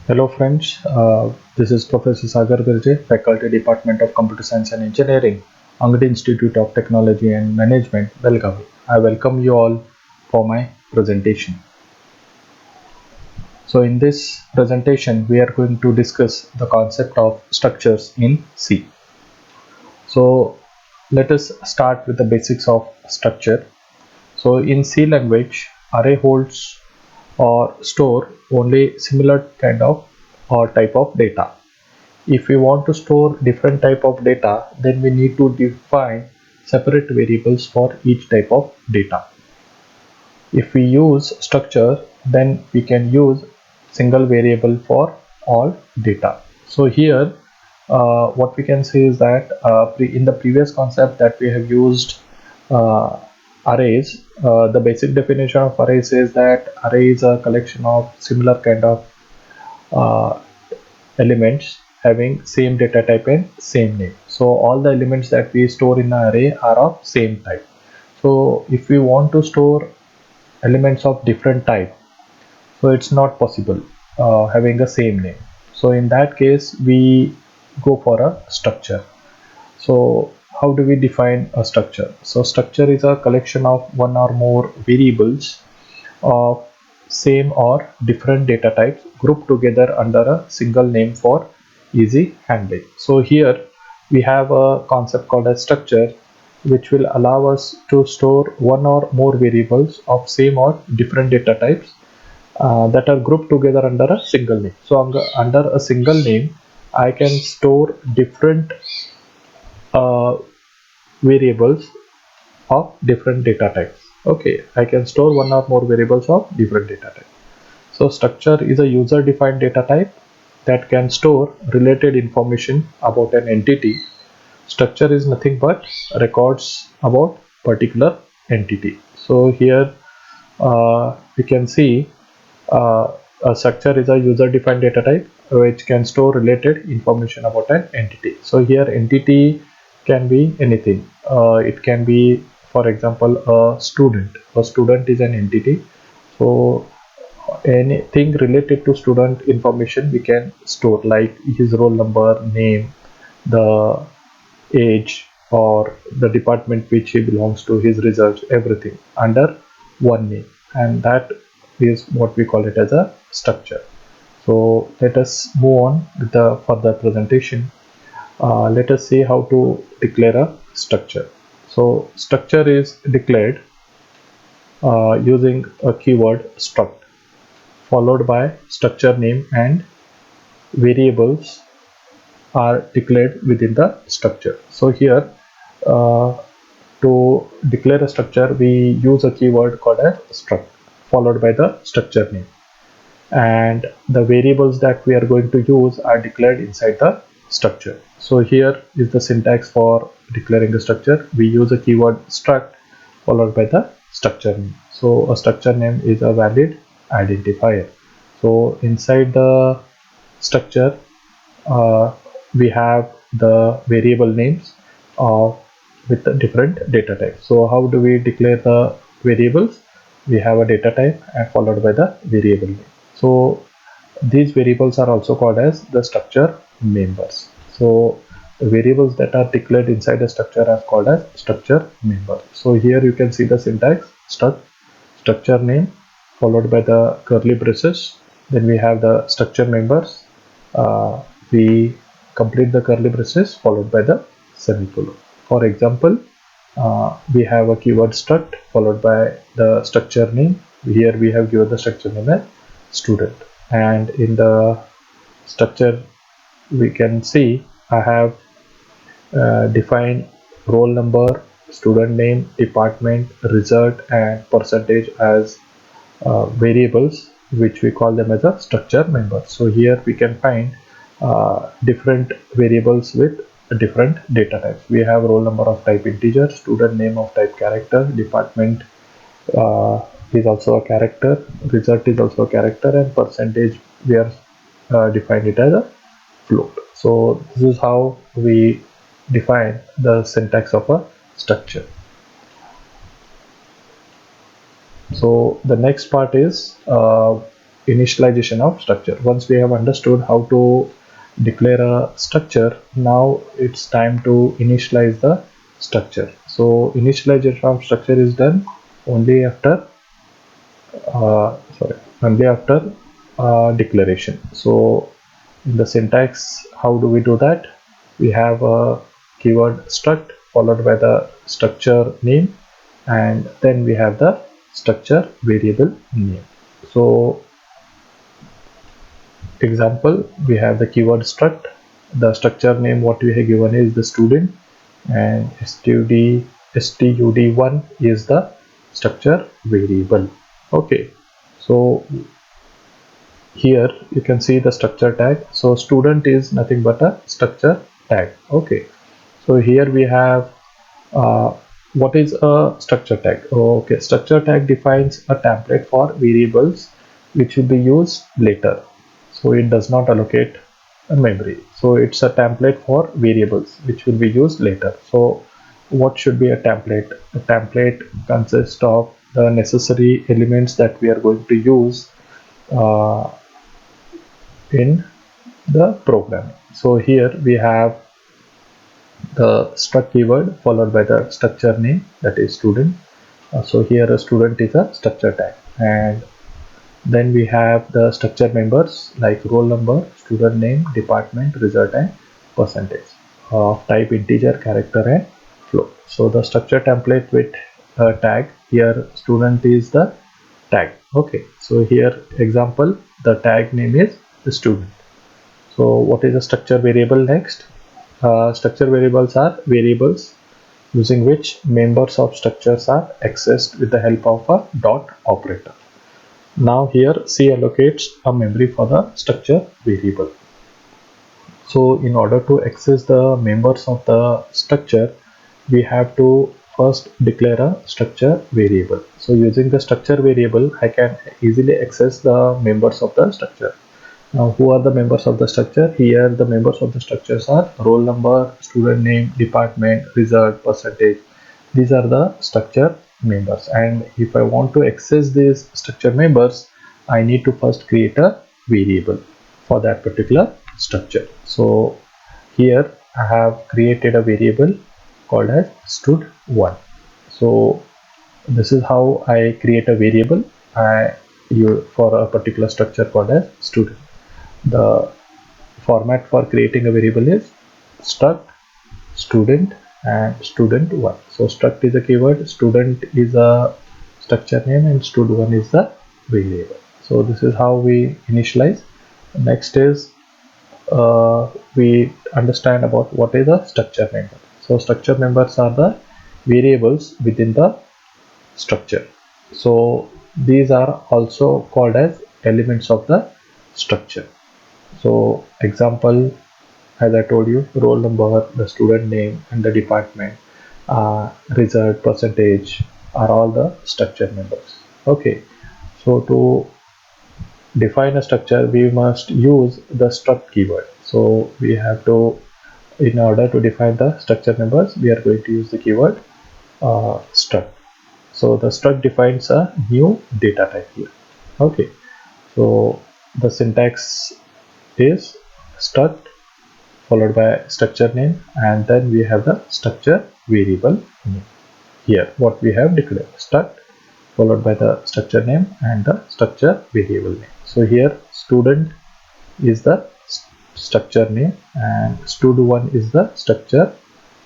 Hello friends, this is Professor Sagar Birje, Faculty Department of Computer Science and Engineering, Angadi Institute of Technology and Management, Belgavi. I welcome you all for my presentation. So in this presentation, we are going to discuss the concept of structures in C. So let us start with the basics of structure. So in C language, array holds or store only similar kind of or type of data. If we want to store different type of data, then we need to define separate variables for each type of data. If we use structure, then we can use single variable for all data. So here what we can say is that in the previous concept that we have used uh, arrays, the basic definition of arrays is that array is a collection of similar kind of uh, elements having same data type and same name. So all the elements that we store in an array are of same type. So if we want to store elements of different type, so it's not possible having the same name. So in that case we go for a structure. So how do we define a structure? So structure is a collection of one or more variables of same or different data types grouped together under a single name for easy handling. So here we have a concept called as structure, which will allow us to store one or more variables of same or different data types that are grouped together under a single name. So under a single name, I can store different uh, variables of different data types. Okay, I can store one or more variables of different data types. So structure is a user-defined data type that can store related information about an entity. Structure is nothing but records about particular entity. So here we can see a structure is a user-defined data type which can store related information about an entity. So here entity can be anything. It can be, for example, a student. A student is an entity. So anything related to student information we can store, like his roll number, name, the age, or the department which he belongs to, his results, everything under one name, and that is what we call it as a structure. So let us move on with the further presentation. Let us see how to declare a structure. So structure is declared using a keyword struct followed by structure name, and variables are declared within the structure. So here uh, to declare a structure we use a keyword called as struct followed by the structure name, and the variables that we are going to use are declared inside the structure. So here is the syntax for declaring a structure. We use a keyword struct followed by the structure name. So a structure name is a valid identifier. So inside the structure uh, we have the variable names uh, with the different data types. So how do we declare the variables? We have a data type and followed by the variable name. So these variables are also called as the structure members. So the variables that are declared inside a structure are called as structure members. So here you can see the syntax struct structure name followed by the curly braces. Then we have the structure members. We complete the curly braces followed by the semicolon. For example, we have a keyword struct followed by the structure name. Here we have given the structure name as student, and in the structure we can see I have defined roll number, student name, department, result, and percentage as variables, which we call them as a structure member. So here we can find different variables with different data types. We have roll number of type integer, student name of type character, department uh, is also a character, result is also a character, and percentage we are defined it as a float. So this is how we define the syntax of a structure. So the next part is initialization of structure. Once we have understood how to declare a structure, now it's time to initialize the structure. So initialization of structure is done only after declaration. So in the syntax, how do we do that? We have a keyword struct followed by the structure name, and then we have the structure variable name. So example, we have the keyword struct, the structure name what we have given is the student, and stud1 is the structure variable. Okay, so here you can see the structure tag. So student is nothing but a structure tag. Okay, so here we have uh, what is a structure tag. Okay, structure tag defines a template for variables which will be used later, so it does not allocate a memory. So it's a template for variables which will be used later. So what should be a template? A template consists of the necessary elements that we are going to use uh, in the program. So here we have the struct keyword followed by the structure name, that is student. So here a student is a structure tag, and then we have the structure members like roll number, student name, department, result, and percentage of type integer, character, and float. So the structure template with tag, here student is the tag. Okay, so here example, the tag name is the student. So what is a structure variable next? Structure variables are variables using which members of structures are accessed with the help of a dot operator. Now here C allocates a memory for the structure variable. So in order to access the members of the structure, we have to first declare a structure variable. So using the structure variable, I can easily access the members of the structure. Now, who are the members of the structure? Here, the members of the structures are roll number, student name, department, result, percentage. These are the structure members. And if I want to access these structure members, I need to first create a variable for that particular structure. So here I have created a variable called as stud1. So this is how I create a variable for a particular structure called as student. The format for creating a variable is struct, student, and student1. So struct is a keyword, student is a structure name, and stud1 is the variable. So this is how we initialize. Next is we understand about what is a structure member. So structure members are the variables within the structure. So these are also called as elements of the structure. So example, as I told you, roll number, the student name, and the department, result, percentage are all the structure members. Okay, so to define a structure, we must use the struct keyword. So we have to, in order to define the structure members, we are going to use the keyword struct. So the struct defines a new data type here. Okay, so the syntax is struct followed by structure name, and then we have the structure variable name. Here what we have declared, struct followed by the structure name and the structure variable name. So here student is the structure name and stud1 is the structure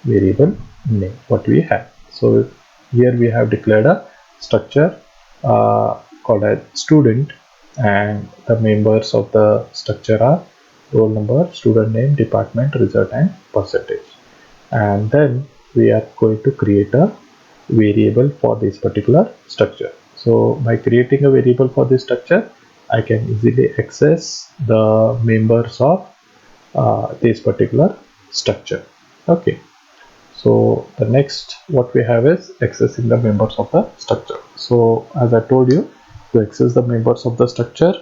variable name what we have. So here we have declared a structure called as student, and the members of the structure are roll number, student name, department, result, and percentage. And then we are going to create a variable for this particular structure. So by creating a variable for this structure, I can easily access the members of this particular structure. Okay, so the next what we have is accessing the members of the structure. So as I told you, to access the members of the structure,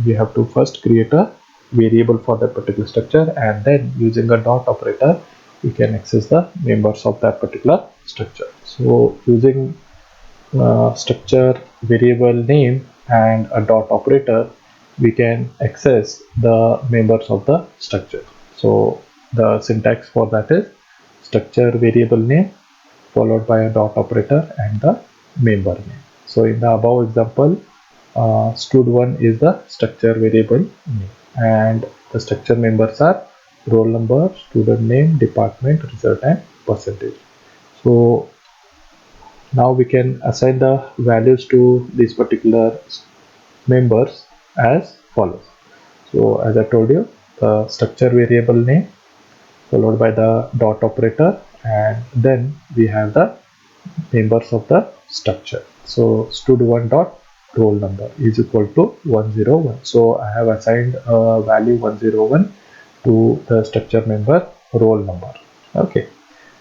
we have to first create a variable for that particular structure, and then using a dot operator we can access the members of that particular structure. So using structure variable name and a dot operator, we can access the members of the structure. So the syntax for that is structure variable name followed by a dot operator and the member name. So in the above example, stud1 is the structure variable name, and the structure members are roll number, student name, department, result, and percentage. So now we can assign the values to these particular members as follows. So as I told you, the structure variable name followed by the dot operator, and then we have the members of the structure. So stud1 dot roll number is equal to 101. So I have assigned a value 101 to the structure member roll number. Okay.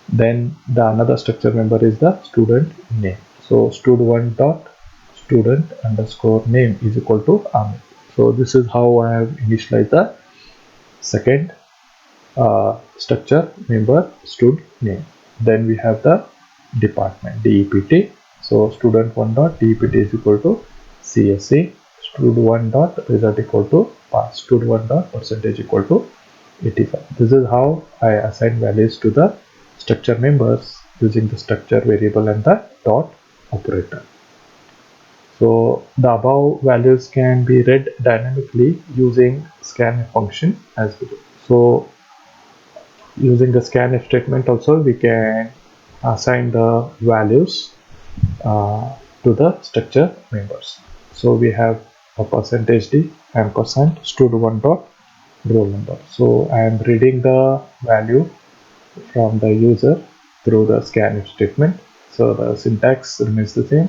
Then the another structure member is the student name. So stud1 dot student underscore name is equal to Amit. So this is how I have initialized the second structure member stud name. Then we have the department DEPT. So student1 dot DEPT is equal to CSE. Stud1 dot result equal to pass. Stud1 dot percentage equal to 85. This is how I assign values to the structure members using the structure variable and the dot operator. So the above values can be read dynamically using scanf function as well. So using the scanf statement also we can assign the values to the structure members. So we have a percentage d ampersand stud1 dot roll number. So I am reading the value from the user through the scanf statement. So the syntax remains the same.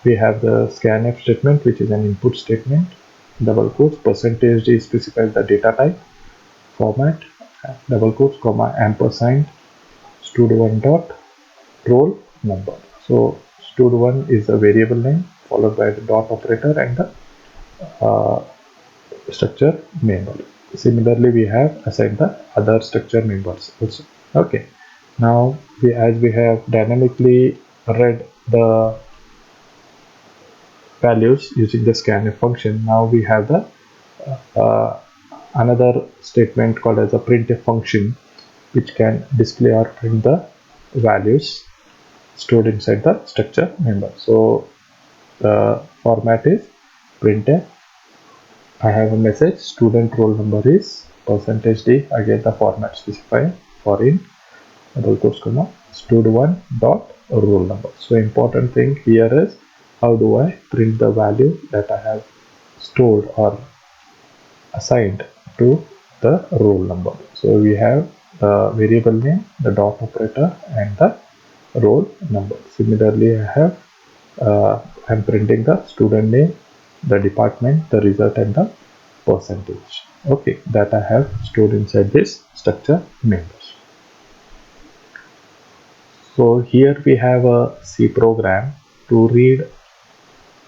We have the scanf statement, which is an input statement, double quotes, percentage d specifies the data type, format, double quotes, comma, ampersand, stud1 dot roll number. So stud1 is the variable name followed by the dot operator and the structure member. Similarly, we have assigned the other structure members also. Okay. Now, as we have dynamically read the values using the scanf function, now we have the uh, another statement called as a printf function, which can display or print the values stored inside the structure member. So the format is printf. I have a message student roll number is percentage d, again the format specifier for in double quotes comma stud1 dot roll number. So important thing here is how do I print the value that I have stored or assigned to the roll number. So we have the variable name, the dot operator, and the roll number. Similarly, I'm printing the student name, the department, the result, and the percentage. Okay, that I have stored inside this structure members. So here we have a C program to read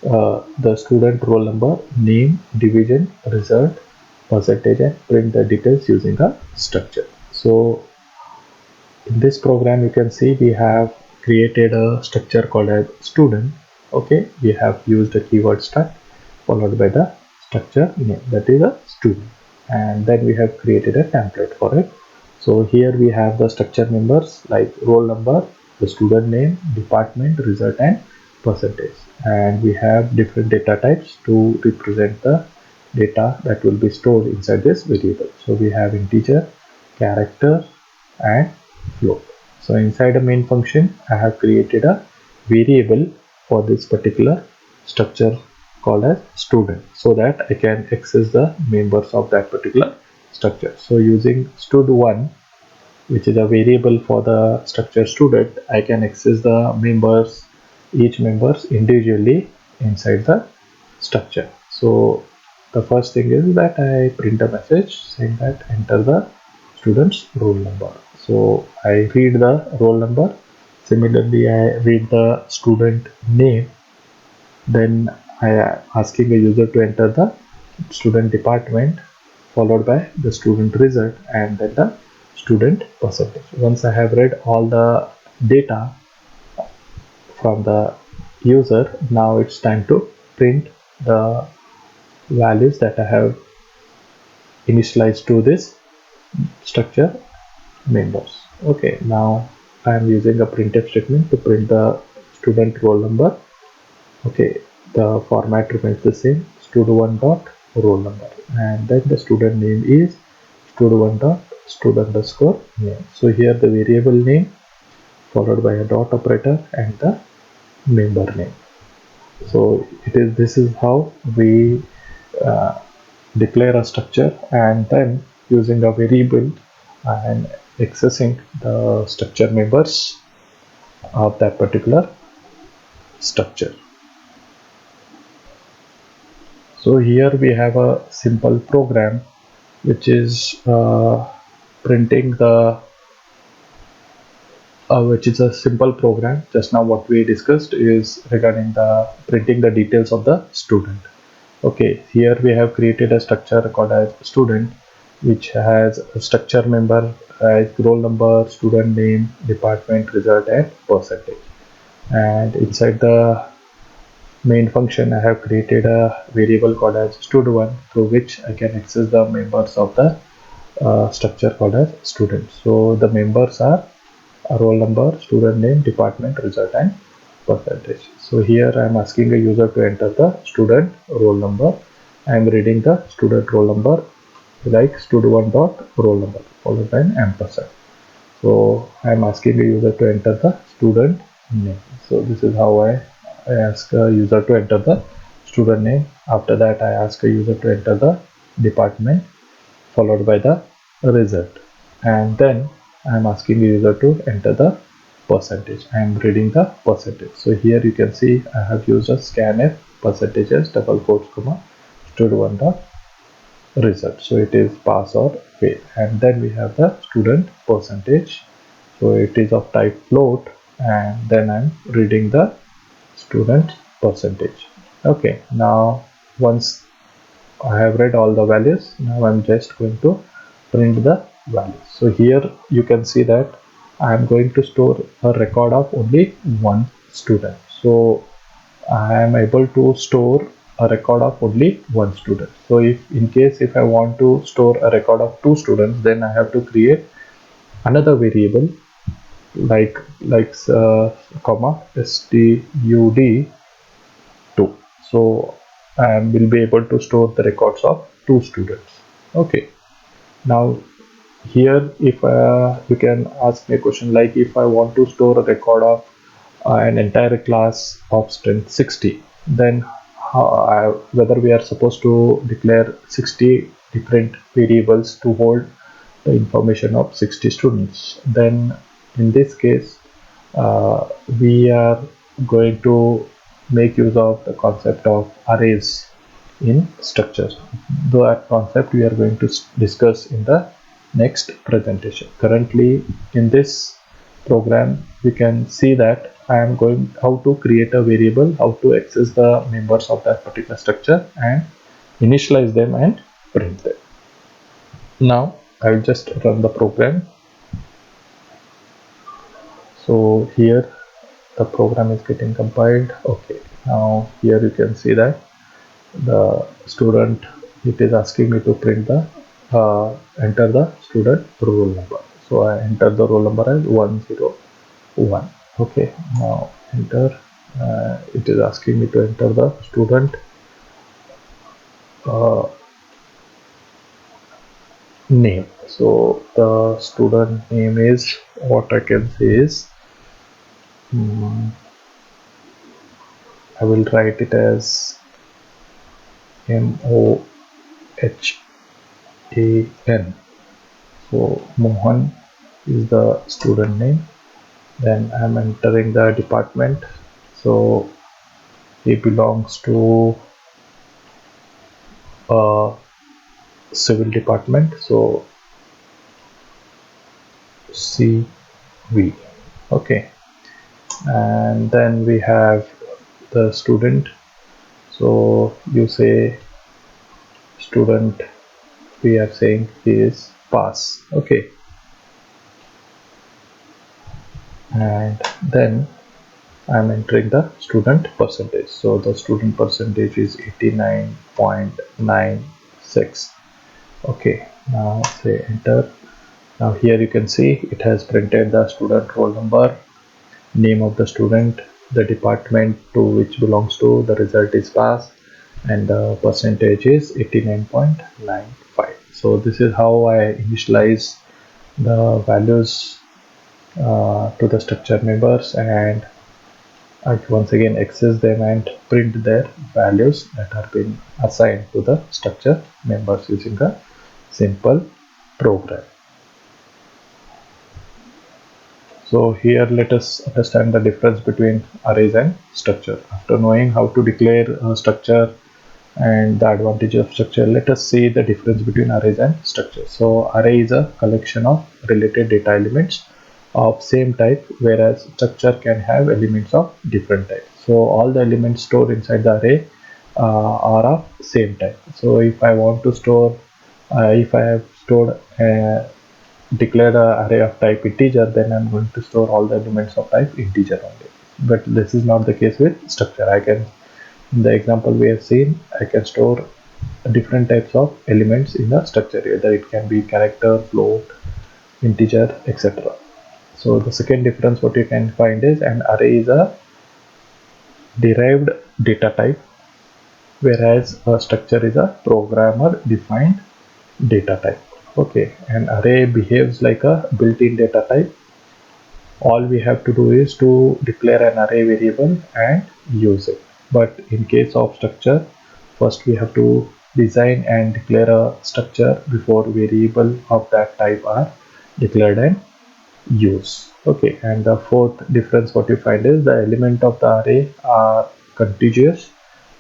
the student roll number, name, division, result, percentage, and print the details using a structure. So in this program you can see we have created a structure called as student. Okay, we have used a keyword struct followed by the structure name, that is a student, and then we have created a template for it. So here we have the structure members like roll number, the student name, department, result, and percentage, and we have different data types to represent the data that will be stored inside this variable. So we have integer, character, and float. So inside the main function I have created a variable for this particular structure called as student, so that I can access the members of that particular structure. So using stud1, which is a variable for the structure student, I can access the members, each members individually inside the structure. So the first thing is that I print a message saying that enter the student's roll number. So I read the roll number. Similarly, I read the student name. Then I am asking the user to enter the student department followed by the student result and then the student percentage. Once I have read all the data from the user, now it's time to print the values that I have initialized to this structure members. Okay, now I am using a printf statement to print the student roll number. Okay, the format remains the same, stud1 dot roll number, and then the student name is stud1 dot stud underscore name. So here the variable name followed by a dot operator and the member name. So this is how we uh, declare a structure, and then using a variable and accessing the structure members of that particular structure. So here we have a simple program which is printing the which is a simple program. Just now what we discussed is regarding the printing the details of the student. Okay, here we have created a structure called as student, which has a structure member as roll number, student name, department, result, and percentage. And inside the main function, I have created a variable called as stud1, through which I can access the members of the structure called as student. So the members are a roll number, student name, department, result, and percentage. So here I am asking a user to enter the student roll number. I am reading the student roll number like stud1 dot roll number followed by an ampersand. So I am asking a user to enter the student name. So this is how I ask a user to enter the student name. After that I ask a user to enter the department followed by the result, and then I am asking the user to enter the percentage. I am reading the percentage. So here you can see I have used a scanf percentages double quotes comma stud1 dot result. So it is pass or fail, and then we have the student percentage. So it is of type float, and then I'm reading the student percentage. Okay, now once I have read all the values, now I'm just going to print the values. So here you can see that I am going to store a record of only one student. So I am able to store a record of only one student. So if in case if I want to store a record of two students, then I have to create another variable comma stud2. So I will be able to store the records of two students. Okay, now here if you can ask me a question like if I want to store a record of an entire class of strength 60, then whether we are supposed to declare 60 different variables to hold the information of 60 students, then in this case uh, we are going to make use of the concept of arrays in structures. That concept we are going to discuss in the next presentation. Currently in this program we can see that I am going how to create a variable, how to access the members of that particular structure and initialize them and print them. Now I will just run the program. So here the program is getting compiled. Okay, now here you can see that the student, it is asking me to print the enter the student roll number. So I enter the roll number as 101. Okay, now enter. It is asking me to enter the student uh, name. So the student name is, what I can say is, I will write it as MOHAN. So Mohan is the student name. Then I'm entering the department. So he belongs to civil department. So CV. Okay. And then we have the student. So you say student, we are saying is pass. Okay. And then I'm entering the student percentage. So the student percentage is 89.96. Okay, now say enter. Now here you can see it has printed the student roll number, name of the student, the department to which belongs to, the result is pass, and the percentage is 89.95. So this is how I initialize the values to the structure members, and I once again access them and print their values that are being assigned to the structure members using a simple program. So here let us understand the difference between arrays and structure. After knowing how to declare a structure and the advantage of structure, let us see the difference between arrays and structure. So array is a collection of related data elements of same type, whereas structure can have elements of different type. So all the elements stored inside the array are of same type. So if I want to store, if I have stored declared a array of type integer, then I'm going to store all the elements of type integer only. But this is not the case with structure. I can, in the example we have seen, I can store different types of elements in the structure, whether it can be character, float, integer, etc. So the second difference what you can find is an array is a derived data type, whereas a structure is a programmer defined data type. Okay, an array behaves like a built-in data type. All we have to do is to declare an array variable and use it. But in case of structure, first we have to design and declare a structure before variable of that type are declared and used. Okay, and the fourth difference what you find is the element of the array are contiguous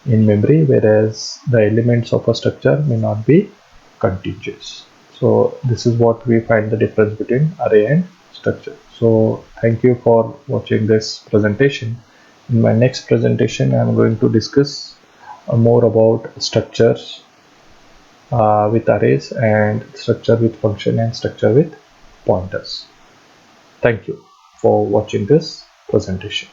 in memory, whereas the elements of a structure may not be contiguous. So this is what we find the difference between array and structure. So thank you for watching this presentation. In my next presentation I am going to discuss more about structures with arrays, and structure with function, and structure with pointers. Thank you for watching this presentation.